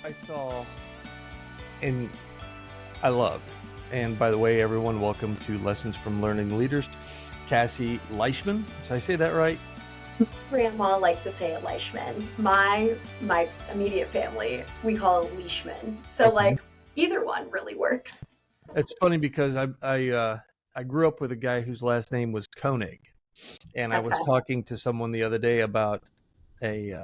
I saw and I loved. And by the way, everyone, welcome to Lessons from Learning Leaders. Cassie Leishman, did I say that right? Grandma likes to say it Leishman. My immediate family, we call it Leishman. So Okay. like either one really works. It's funny because I grew up with a guy whose last name was Koenig, and I was Okay. talking to someone the other day about a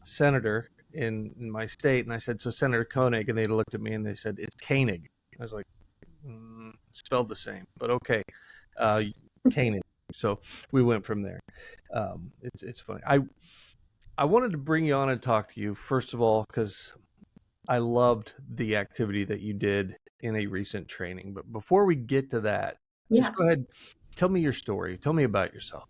senator in my state, and I said, "So Senator Koenig," and they looked at me and they said, "It's Koenig." I was like, spelled the same, but okay, uh, Koenig. So we went from there. It's funny. I wanted to bring you on and talk to you first of all because I loved the activity that you did in a recent training. But before we get to that, just Yeah. go ahead, tell me your story. Tell me about yourself.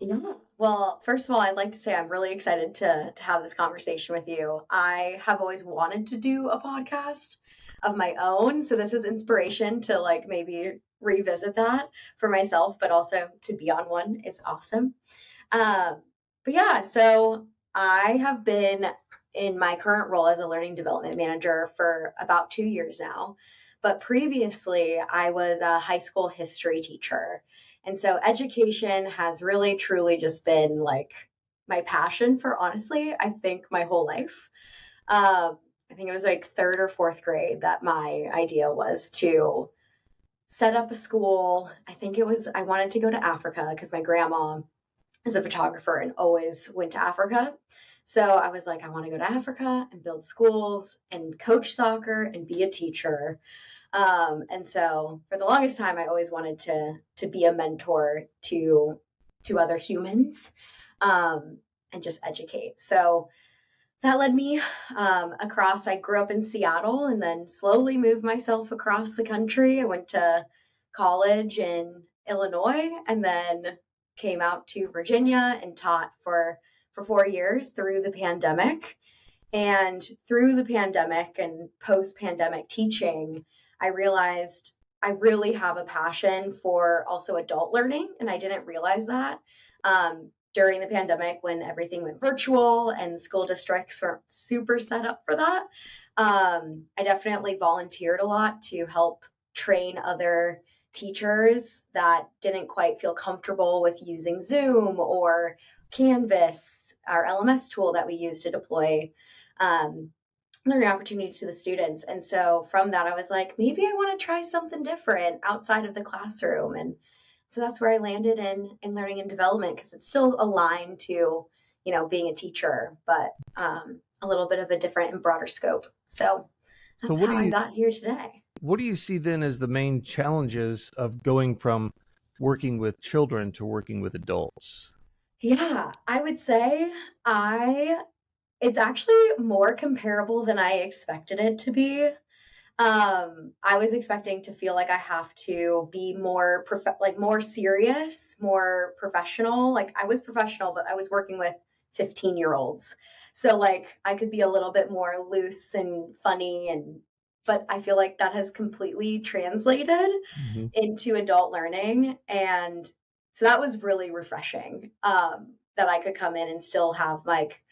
Yeah. Well, first of all, I'd like to say I'm really excited to have this conversation with you. I have always wanted to do a podcast of my own, so this is inspiration to like maybe revisit that for myself, but also to be on one is awesome. Um, but yeah, so I have been in my current role as a learning development manager for about 2 years now. But previously, I was a high school history teacher. And so education has really truly just been like my passion for honestly, I think my whole life. I think it was like third or fourth grade that my idea was to set up a school. I think it was, I wanted to go to Africa because my grandma as a photographer and always went to Africa. So I was like, I want to go to Africa and build schools and coach soccer and be a teacher. And so for the longest time, I always wanted to be a mentor to other humans and just educate. So that led me across. I grew up in Seattle and then slowly moved myself across the country. I went to college in Illinois and then came out to Virginia and taught for 4 years through the pandemic. And through the pandemic and post pandemic teaching, I realized I really have a passion for also adult learning. And I didn't realize that. During the pandemic, when everything went virtual and school districts weren't super set up for that, I definitely volunteered a lot to help train other teachers that didn't quite feel comfortable with using Zoom or Canvas, our LMS tool that we use to deploy um, learning opportunities to the students. And so from that, I was like, maybe I want to try something different outside of the classroom. And so that's where I landed in learning and development because it's still aligned to, being a teacher, but a little bit of a different and broader scope. So So that's how I got here today. what do you see then as the main challenges of going from working with children to working with adults? Yeah, I would say I it's actually more comparable than I expected it to be. I was expecting to feel like I have to be more like more serious, more professional. Like I was professional, but I was working with 15-year-olds. So like I could be a little bit more loose and funny but I feel like that has completely translated Mhm. into adult learning and so that was really refreshing. That I could come in and still have like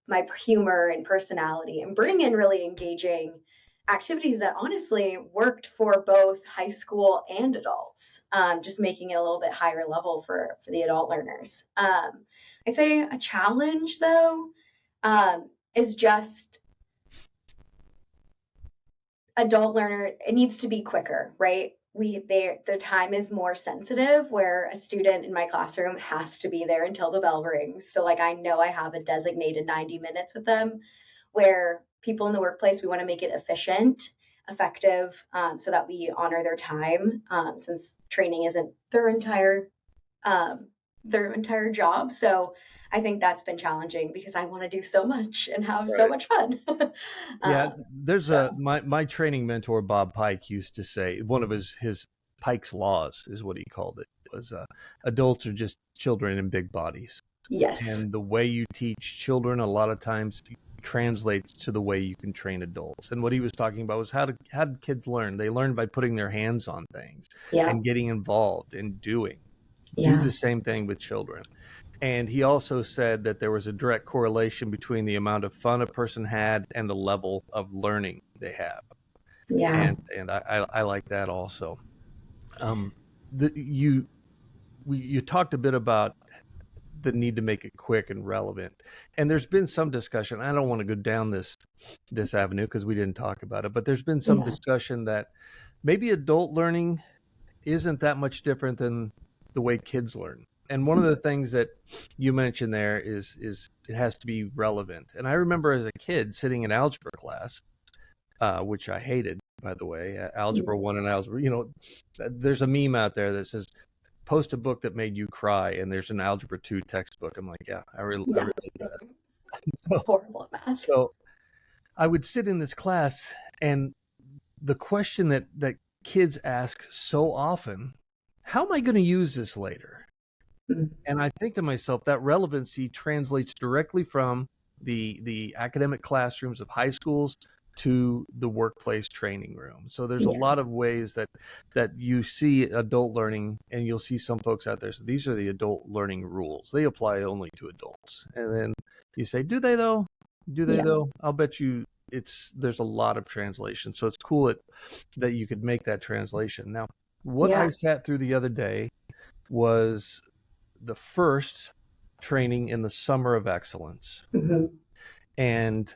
my humor and personality and bring in really engaging activities that honestly worked for both high school and adults, just making it a little bit higher level for the adult learners. I say a challenge though is just adult learner. It needs to be quicker, right? Their time is more sensitive where a student in my classroom has to be there until the bell rings. So like I know I have a designated 90 minutes with them where people in the workplace, we want to make it efficient, effective, so that we honor their time, since training isn't um, their entire job. So I think that's been challenging because I want to do so much and have so Right. much fun. Yeah, um, there's so my training mentor Bob Pike used to say one of his Pike's laws is what he called it was adults are just children in big bodies. yes, And the way you teach children a lot of times translates to the way you can train adults. And what he was talking about was how did kids learn? They learn by putting their hands on things yeah, and getting involved and doing. Do yeah, the same thing with children. And he also said that there was a direct correlation between the amount of fun a person had and the level of learning they have. Yeah. And I like that also. Um, the, you talked a bit about the need to make it quick and relevant, and there's been some discussion. I don't want to go down this avenue because we didn't talk about it, but there's been some Yeah. discussion that maybe adult learning isn't that much different than the way kids learn. And one of the things that you mentioned there is it has to be relevant. And I remember as a kid sitting in algebra class, which I hated, by the way, algebra one and algebra. There's a meme out there that says post a book that made you cry, and there's an algebra 2 textbook. I'm like, yeah, I Yeah. relate to that. So, Horrible at math. so I would sit in this class, and the question that kids ask so often, how am I going to use this later? Mm. And I think to myself, that relevancy translates directly from the academic classrooms of high schools to the workplace training room. So there's a Yeah. lot of ways that you see adult learning, and you'll see some folks out there. So these are the adult learning rules. They apply only to adults. And then you say, do they though? Do they Yeah. though? I'll bet you there's a lot of translation. So it's cool that you could make that translation. Now, what I Yeah. sat through the other day was the first training in the Summer of Excellence. Hmm. And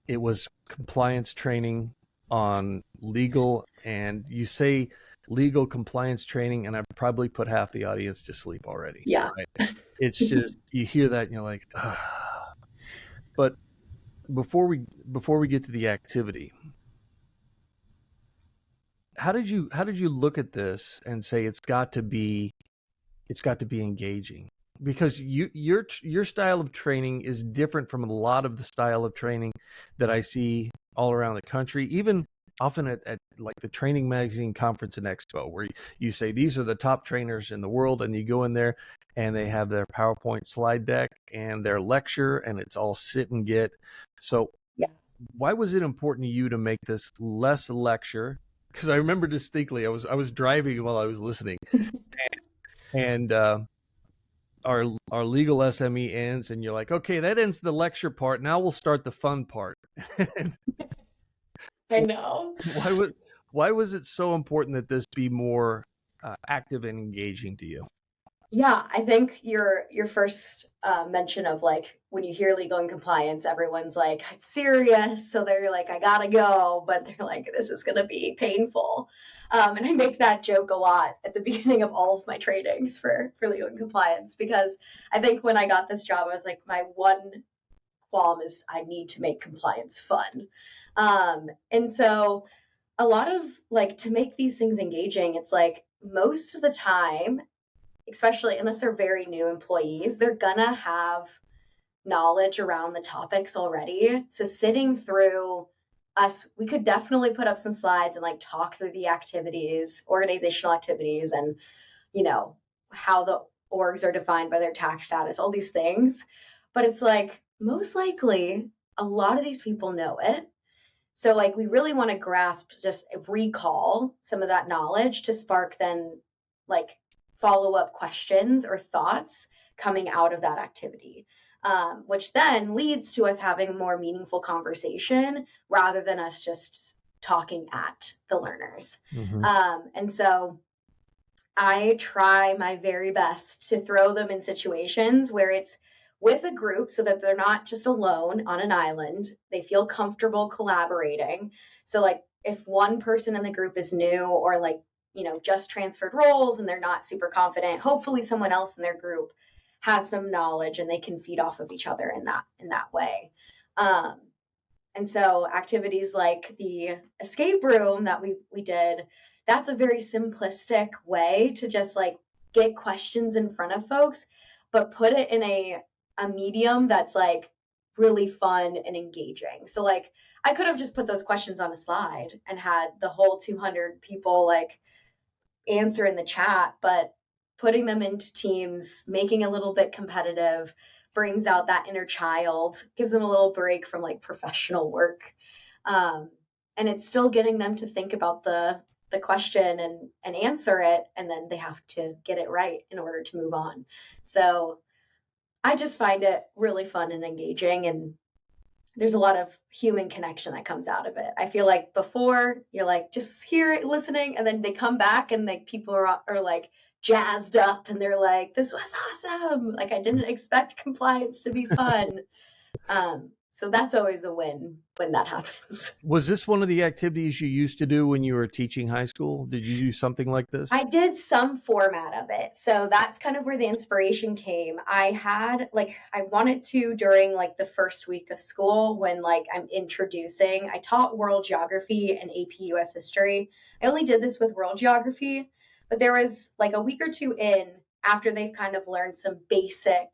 it was compliance training on legal, and you say legal compliance training, and I probably put half the audience to sleep already. Yeah. Right? It's just, you hear that and you're like, ah. But before we get to the activity, how did you look at this and say it's got to be engaging? Because your style of training is different from a lot of the style of training that I see all around the country, even often at like the training magazine conference and expo, where you say these are the top trainers in the world, and you go in there and they have their PowerPoint slide deck and their lecture, and it's all sit and get. So Yeah. why was it important to you to make this less lecture? Because I remember distinctly, I was driving while I was listening, and our legal SME ends, and you're like, okay, that ends the lecture part. Now we'll start the fun part. I know. why was why was it so important that this be more active and engaging to you? Yeah, I think your first mention of like when you hear legal and compliance, everyone's like it's serious, so they're like I gotta go, but they're like this is gonna be painful, and I make that joke a lot at the beginning of all of my trainings for legal and compliance because I think when I got this job, I was like my one qualm is I need to make compliance fun, and so a lot of like to make these things engaging, it's like most of the time especially unless they're very new employees, they're gonna have knowledge around the topics already. So sitting through us, we could definitely put up some slides and like talk through the activities, organizational activities, and how the orgs are defined by their tax status, all these things. But it's like most likely a lot of these people know it. So like we really want to grasp just recall some of that knowledge to spark then like follow up questions or thoughts coming out of that activity, which then leads to us having a more meaningful conversation rather than us just talking at the learners. Mm-hmm. And so I try my very best to throw them in situations where it's with a group so that they're not just alone on an island. They feel comfortable collaborating. So, like, if one person in the group is new or, like, just transferred roles and they're not super confident, hopefully someone else in their group has some knowledge and they can feed off of each other in that way. Um, and so activities like the escape room that we did, that's a very simplistic way to just like get questions in front of folks, but put it in a medium that's like really fun and engaging. So like I could have just put those questions on a slide and had the whole 200 people like answer in the chat, but putting them into teams, making a little bit competitive, brings out that inner child, gives them a little break from like professional work. Um, and it's still getting them to think about the question and answer it, and then they have to get it right in order to move on. So I just find it really fun and engaging, and there's a lot of human connection that comes out of it. I feel like before you're like just here listening, and then they come back and like people are like jazzed up and they're like, this was awesome. Like I didn't expect compliance to be fun. So that's always a win when that happens. Was this one of the activities you used to do when you were teaching high school? Did you do something like I this? did some format of it. So that's kind of where the inspiration came. I had like I wanted to during like the first week of school when like I'm introducing. I taught world geography and AP US history. I only did this with world geography, but there was like a week or two in after they've kind of learned some basic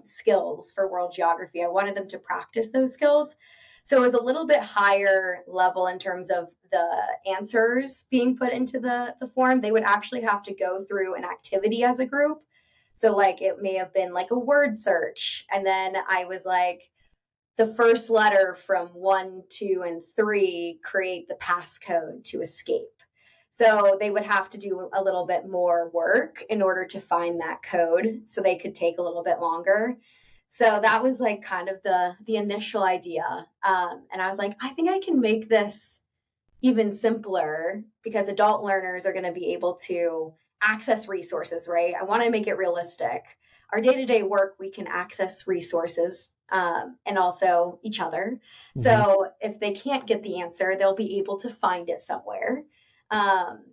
skills for world geography. I wanted them to practice those skills. So it was a little bit higher level in terms of the answers being put into the form. They would actually have to go through an activity as a group. So like it may have been like a word search. And then I was like, the first letter from 1, 2, and 3 create the passcode to escape. So they would have to do a little bit more work in order to find that code so they could take a little bit longer. So that was like kind of the initial idea. And I was like, I think I can make this even simpler because adult learners are going to be able to access resources, right? I want to make it realistic. Our day to day work, we can access resources and also each other. Hmm. So if they can't get the answer, they'll be able to find it somewhere. Um,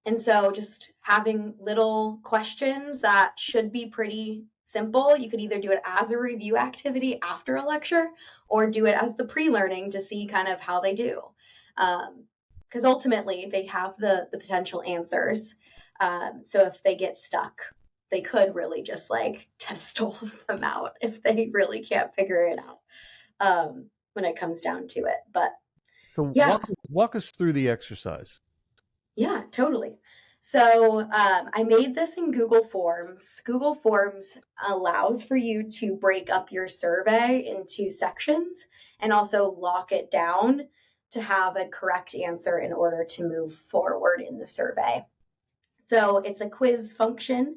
and so just having little questions that should be pretty simple. You could either do it as a review activity after a lecture or do it as the pre-learning to see kind of how they do. Because ultimately they have the potential answers. So if they get stuck, they could really just like test all of them out if they really can't figure it out when it comes down to it. But So yeah, walk us through the exercise. yeah, totally. So I made this in Google Forms. Google Forms allows for you to break up your survey into sections and also lock it down to have a correct answer in order to move forward in the survey. So it's a quiz function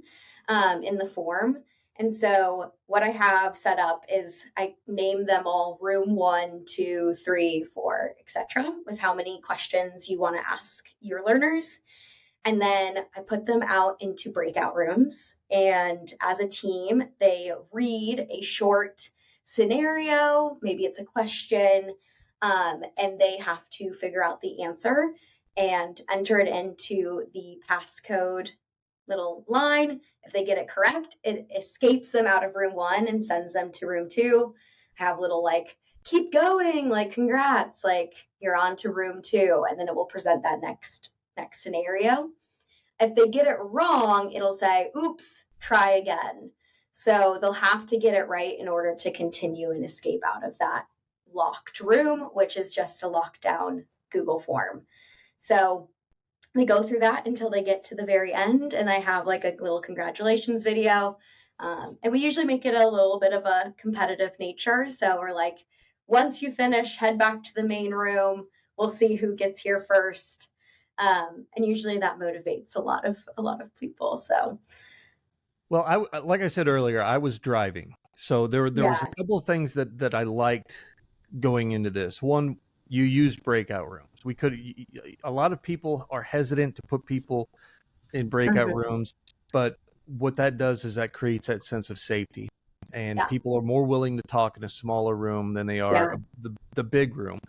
in the form. And so what I have set up is I name them all room 1, 2, 3, 4, etc. with how many questions you want to ask your learners. And then I put them out into breakout rooms. And as a team, they read a short scenario, maybe it's a question, and they have to figure out the answer and enter it into the passcode little line. If they get it correct, it escapes them out of room 1 and sends them to room 2. Have little like, keep going, like, congrats, like, you're on to room 2. And then it will present that next scenario. If they get it wrong, it'll say, oops, try again. So they'll have to get it right in order to continue and escape out of that locked room, which is just a lockdown Google form. So they go through that until they get to the very end, and I have like a little congratulations video. And we usually make it a little bit of a competitive nature. So we're like, once you finish, head back to the main room. We'll see who gets here first. And usually that motivates a lot of people. So Well, like I said earlier, I was driving, so there was a yeah. couple of things that I liked going into this. One, you used breakout rooms. We could A lot of people are hesitant to put people in breakout Mhm. rooms, but what that does is that creates that sense of safety, and Yeah. people are more willing to talk in a smaller room than they are Yeah. the big room.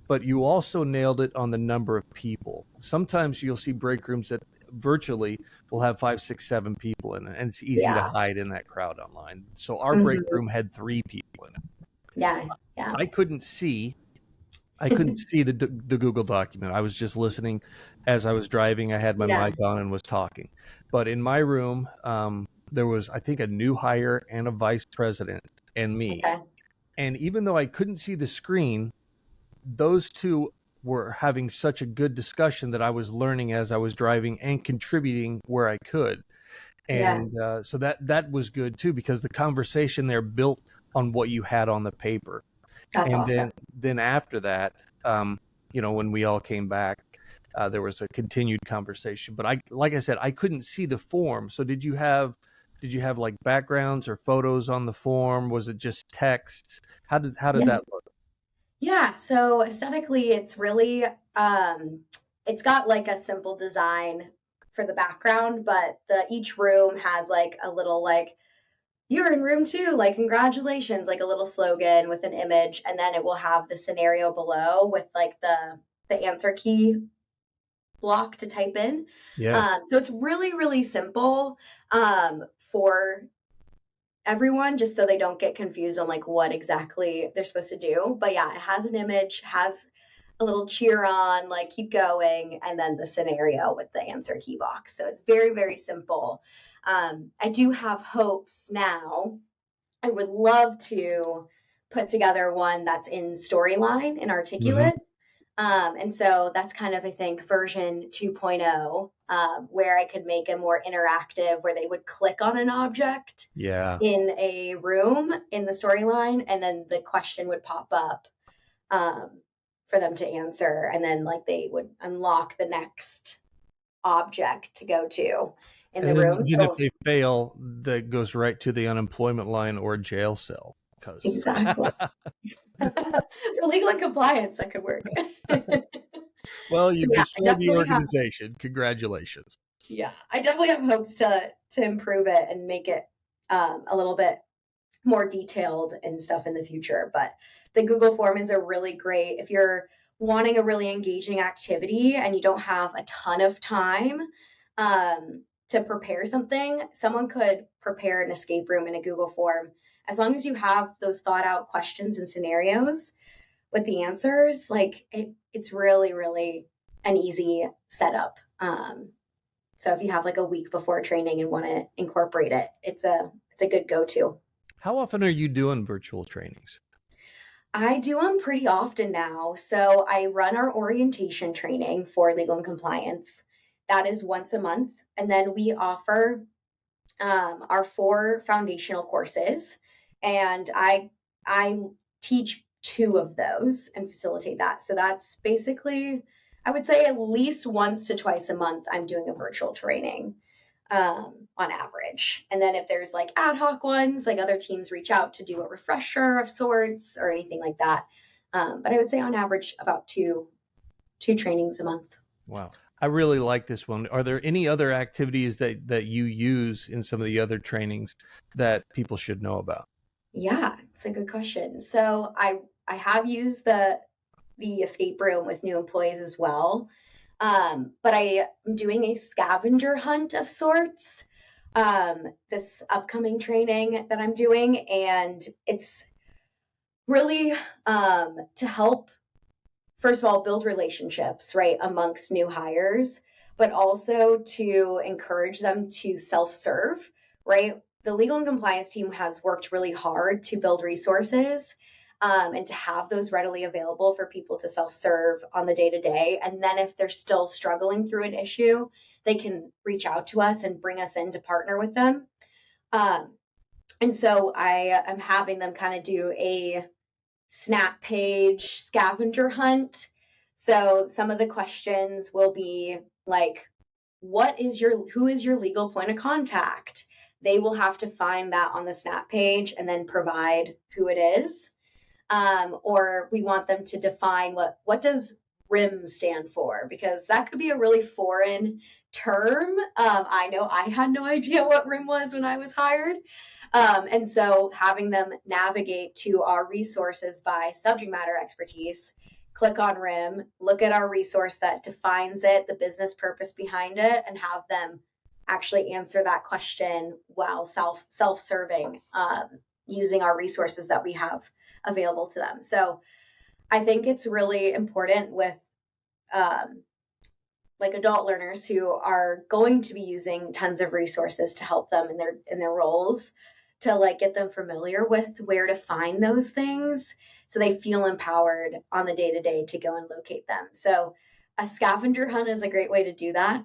But you also nailed it on the number of people. Sometimes you'll see break rooms that virtually will have 5, 6, 7 people in it, and it's easy to Yeah. hide in that crowd online. So our break Mhm. room had 3 people in it. Yeah. Yeah. I couldn't see I couldn't see the Google document. I was just listening as I was driving. I had my Yeah. mic on and was talking. But in my room, there was, I think, a new hire and a vice president and me. Okay. And even though I couldn't see the screen, those two were having such a good discussion that I was learning as I was driving and contributing where I could. Yeah. And so that was good too, because the conversation there built on what you had on the paper. That's And awesome. then after that, when we all came back, there was a continued conversation. But like I said, I couldn't see the form. So did you have like backgrounds or photos on the form? Was it just text? How did Yeah. that look? Yeah, so aesthetically, it's really it's got like a simple design for the background, but the each room has like a little like you're in room two, like congratulations, like a little slogan with an image, and then it will have the scenario below with like the answer key block to type in. Yeah. So it's really, really simple for everyone, just so they don't get confused on like what exactly they're supposed to do. But yeah, it has an image, has a little cheer on, like keep going, and then the scenario with the answer key box. So it's very, very simple. I do have hopes now. I would love to put together one that's in storyline and Hmm. articulate. And so that's kind of, I think, version 2.0, where I could make it more interactive, where they would click on an object Yeah. in a room in the storyline, and then the question would pop up um, for them to answer. And then, like, they would unlock the next object to go to in And the then room. even if So, they fail, that goes right to the unemployment line or jail cell. Because exactly. For legal and compliance, that could work. well, So you yeah, I destroyed the definitely have organization. Congratulations. yeah, I definitely have hopes to improve it and make it a little bit more detailed and stuff in the future. But the Google form is a really great if you're wanting a really engaging activity and you don't have a ton of time to prepare something. Someone could prepare an escape room in a Google form as long as you have those thought out questions and scenarios with the answers. Like it's really, really an easy setup. So if you have like a week before training and want to incorporate it, it's a good go-to. How often are you doing virtual trainings? I do them pretty often now. So I run our orientation training for legal and compliance. That is once a month. And then we offer our 4 foundational courses. And I teach 2 of those and facilitate that. So that's basically, I would say at least once to twice a month, I'm doing a virtual training on average. And then if there's like ad hoc ones, like other teams reach out to do a refresher of sorts or anything like that. But I would say on average about two trainings a month. Wow. I really like this one. Are there any other activities that you use in some of the other trainings that people should know about? Yeah, it's a good question. So I have used the escape room with new employees as well. But I am doing a scavenger hunt of sorts this upcoming training that I'm doing, and it's really to help, first of all, build relationships, right, amongst new hires, but also to encourage them to self serve, right? The legal and compliance team has worked really hard to build resources and to have those readily available for people to self serve on the day to day. And then if they're still struggling through an issue, they can reach out to us and bring us in to partner with them. Um, and so I am having them kind of do a snap page scavenger hunt. So some of the questions will be like, who is your legal point of contact? They will have to find that on the snap page and then provide who it is. Or we want them to define what does RIM stand for, because that could be a really foreign term. I know I had no idea what RIM was when I was hired. And so having them navigate to our resources by subject matter expertise, click on RIM, look at our resource that defines it, the business purpose behind it, and have them actually answer that question while self-serving using our resources that we have available to them. So I think it's really important with um, like adult learners who are going to be using tons of resources to help them in their roles, to like get them familiar with where to find those things so they feel empowered on the day to day to go and locate them. So a scavenger hunt is a great way to do that.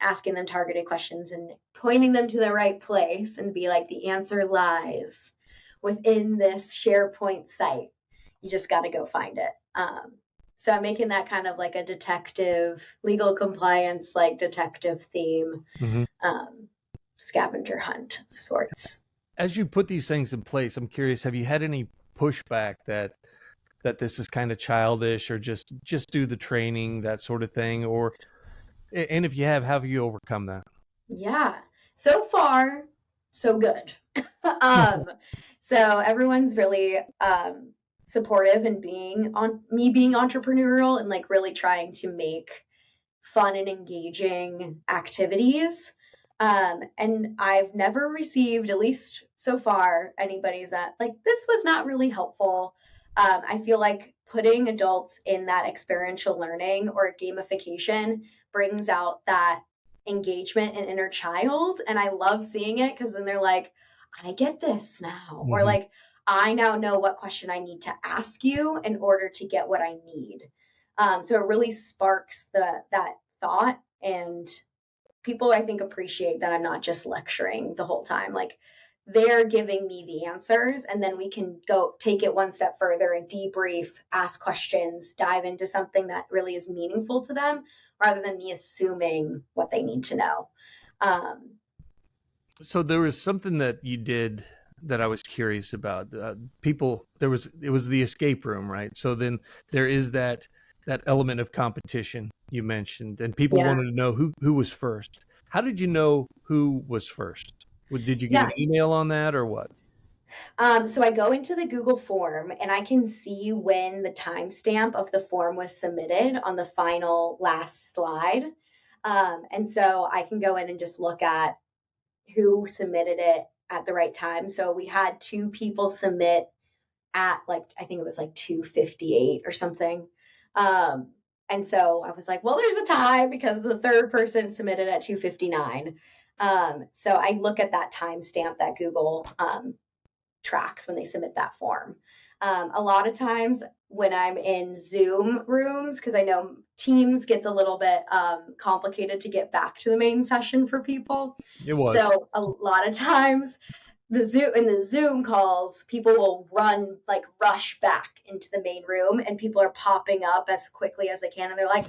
Asking them targeted questions and pointing them to the right place and be like, the answer lies within this SharePoint site. You just got to go find it. So I'm making that kind of like a detective, legal compliance, like detective theme, Hmm. scavenger hunt of sorts. As you put these things in place, I'm curious, have you had any pushback that this is kind of childish, or just do the training, that sort of thing? Or, and if you have you overcome that? Yeah. So far, so good. um, so everyone's really supportive and being entrepreneurial and like really trying to make fun and engaging activities. And I've never received, at least so far, anybody's that like this was not really helpful. I feel like putting adults in that experiential learning or gamification brings out that engagement and inner child. And I love seeing it because then they're like, I get this now. Or Hmm. like, I now know what question I need to ask you in order to get what I need. So it really sparks that thought, and people I think appreciate that I'm not just lecturing the whole time. Like they're giving me the answers, and then we can go take it one step further and debrief, ask questions, dive into something that really is meaningful to them, rather than me assuming what they need to know. Um, So there was something that you did that I was curious about. People, it was the escape room, right? So then there is that element of competition you mentioned, and people yeah, wanted to know who was first. How did you know who was first? Did you get yeah. an email on that, or what? So I go into the Google form and I can see when the timestamp of the form was submitted on the final last slide. And so I can go in and just look at who submitted it at the right time. So we had two people submit at like, I think it was like 2:58 or something. Um, and so I was like, well, there's a tie because the third person submitted at 2:59. So I look at that timestamp that Google tracks when they submit that form. A lot of times when I'm in Zoom rooms, because I know Teams gets a little bit complicated to get back to the main session for people. It was. So a lot of times the Zoom calls, people will run like rush back into the main room, and people are popping up as quickly as they can, and they're like,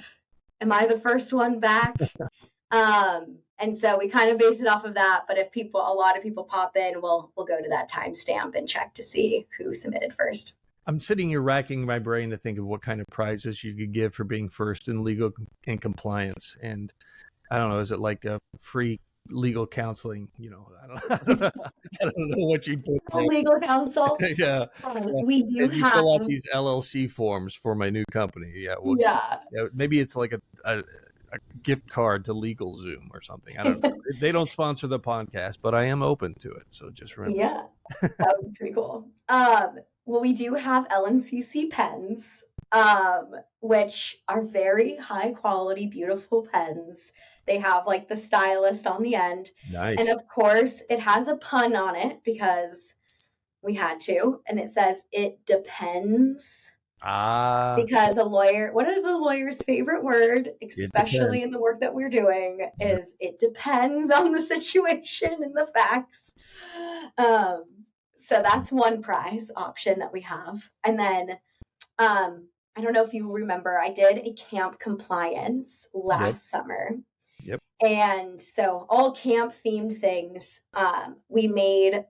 "Am I the first one back?" And so we kind of base it off of that. But if a lot of people pop in, we'll go to that timestamp and check to see who submitted first. I'm sitting here racking my brain to think of what kind of prizes you could give for being first in legal and compliance. And I don't know, is it like a free legal counseling? I don't know what you put there. Legal counsel. Yeah. Yeah. We do And you have, fill out these LLC forms for my new company. Yeah. Well, yeah. yeah, maybe it's like a gift card to LegalZoom or something. I don't know. They don't sponsor the podcast, but I am open to it. So just remember. Yeah, that would be pretty cool. Well, we do have LNCC pens, which are very high quality, beautiful pens. They have like the stylist on the end. And Nice. of course, it has a pun on it because we had to. And it says, it depends. Ah, Because one of the lawyer's favorite word, it depends. especially in the work that we're doing, is it depends on the situation and the facts. Um, so that's one prize option that we have. And then I don't know if you remember, I did a camp compliance Yep. last summer. Yep. And so all camp themed things, we made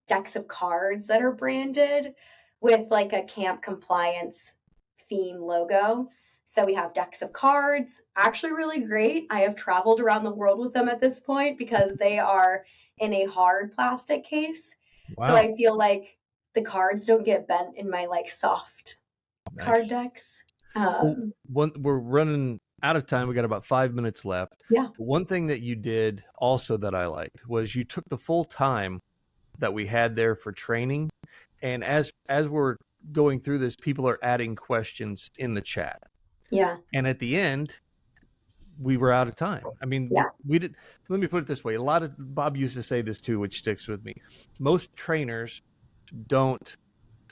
decks of cards that are branded with like a camp compliance theme logo. So we have decks of cards, actually really great. I have traveled around the world with them at this point because they are in a hard plastic case. So Wow. I feel like the cards don't get bent in my like soft card Nice. decks. So Um, we're running out of time. We got about 5 minutes left. yeah, One thing that you did also that I liked was you took the full time that we had there for training, and as we're going through this, people are adding questions in the chat, yeah, and at the end, we were out of time. I mean, yeah, we did. Let me put it this way: a lot of Bob used to say this too, which sticks with me. Most trainers don't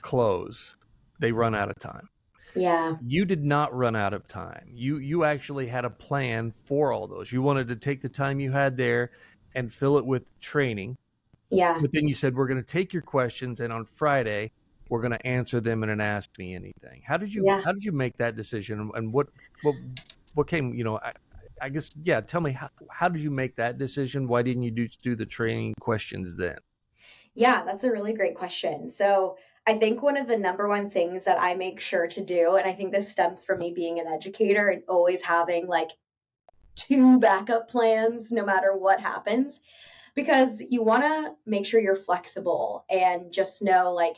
close; they run out of time. yeah, You did not run out of time. You actually had a plan for all those. You wanted to take the time you had there and fill it with training. yeah, But then you said we're going to take your questions, and on Friday we're going to answer them in an Ask Me Anything. How did Yeah. you make that decision, and what came, I guess, yeah, tell me, how did you make that decision? Why didn't you do the training questions then? Yeah, that's a really great question. So I think one of the number one things that I make sure to do, and I think this stems from me being an educator and always having like two backup plans no matter what happens, because you want to make sure you're flexible and just know like,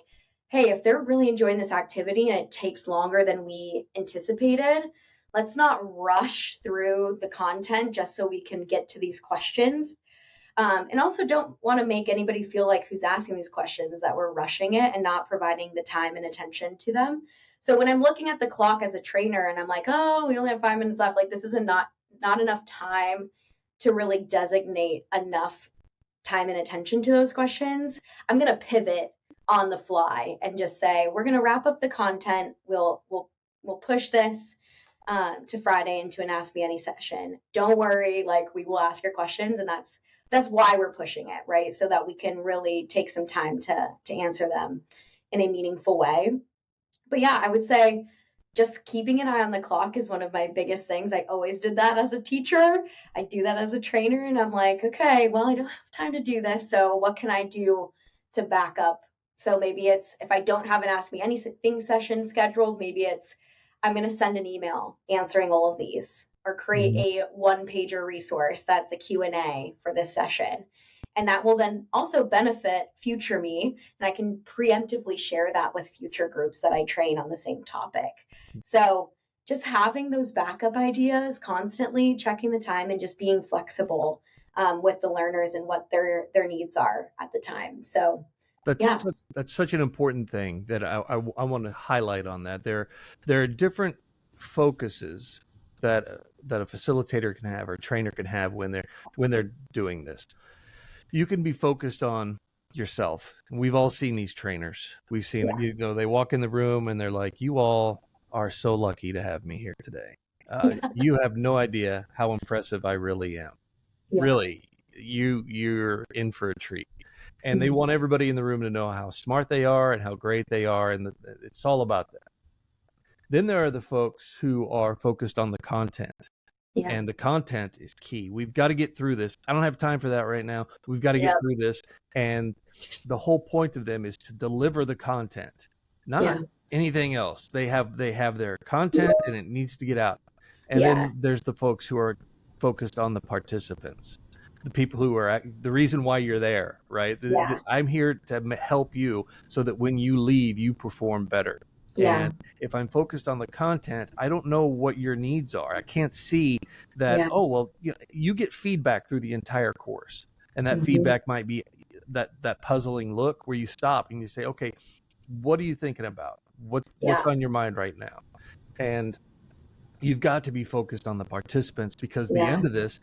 hey, if they're really enjoying this activity and it takes longer than we anticipated, let's not rush through the content just so we can get to these questions. And also don't want to make anybody feel like who's asking these questions that we're rushing it and not providing the time and attention to them. So when I'm looking at the clock as a trainer and I'm like, oh, we only have 5 minutes left, like this is not enough time to really designate enough time and attention to those questions, I'm going to pivot on the fly and just say, we're going to wrap up the content. We'll push this to Friday into an Ask Me Any session. Don't worry, like we will ask your questions, and that's why we're pushing it, right? So that we can really take some time to answer them in a meaningful way. But yeah, I would say just keeping an eye on the clock is one of my biggest things. I always did that as a teacher. I do that as a trainer, and I'm like, okay, well, I don't have time to do this. So what can I do to back up? So maybe it's if I don't have an Ask Me Anything session scheduled, maybe it's I'm going to send an email answering all of these or create Mhm. a one pager resource that's a Q&A for this session. And that will then also benefit future me. And I can preemptively share that with future groups that I train on the same topic. So just having those backup ideas, constantly checking the time and just being flexible with the learners and what their needs are at the time. So That's yeah, that's such an important thing that I want to highlight on that. There are different focuses that a facilitator can have or a trainer can have when they're doing this. You can be focused on yourself. We've all seen these trainers. We've seen yeah, they walk in the room and they're like, "You all are so lucky to have me here today. yeah, You have no idea how impressive I really am. yeah, Really, you're in for a treat." And they mhm, want everybody in the room to know how smart they are and how great they are, and it's all about that. Then there are the folks who are focused on the content, yeah, and the content is key. We've got to get through this. I don't have time for that right now. We've got to get yeah, through this, and the whole point of them is to deliver the content, not yeah, anything else. They have their content, and it needs to get out. And yeah, then there's the folks who are focused on the participants, the people who are the reason why you're there, right? yeah, I'm here to help you so that when you leave, you perform better. yeah, And if I'm focused on the content, I don't know what your needs are. I can't see that, yeah, oh, well, you get feedback through the entire course. And that mhm, feedback might be that puzzling look where you stop and you say, okay, what are you thinking about? What's yeah, on your mind right now? And you've got to be focused on the participants, because the yeah. end of this,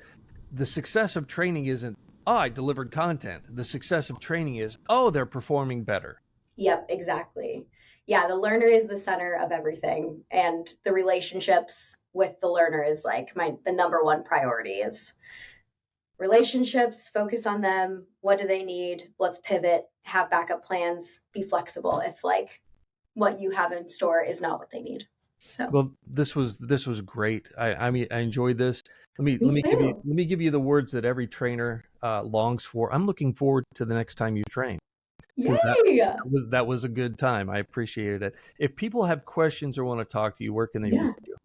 the success of training isn't, oh, I delivered content. The success of training is, oh, they're performing better. Yep, exactly. Yeah, the learner is the center of everything, and the relationships with the learner is like the number one priority is relationships, focus on them, what do they need? Let's pivot, have backup plans, be flexible if like what you have in store is not what they need. So, Well, this was great. I mean, I enjoyed this. me too. Let me give you the words that every trainer longs for. I'm looking forward to the next time you train, because Yay! that was a good time. I appreciated it. If people have questions or want to talk to you, where can they reach Yeah. you?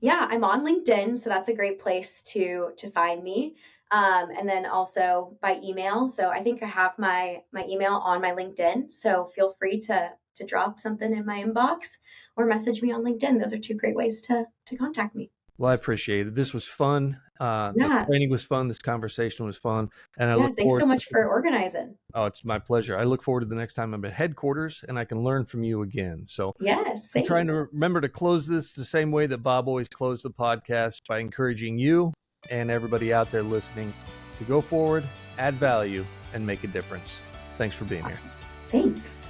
Yeah, I'm on LinkedIn, so that's a great place to find me. And then also by email. So I think I have my email on my LinkedIn. So feel free to drop something in my inbox or message me on LinkedIn. Those are two great ways to contact me. Well, I appreciate it. This was fun. The Yeah, training was fun. This conversation was fun, and I yeah. look Thanks forward. so much for organizing. Oh, it's my pleasure. I look forward to the next time I'm at headquarters and I can learn from you again. So Yes, I'm trying same. to remember to close this the same way that Bob always closed the podcast, by encouraging you and everybody out there listening to go forward, add value, and make a difference. Thanks for being here. Thanks.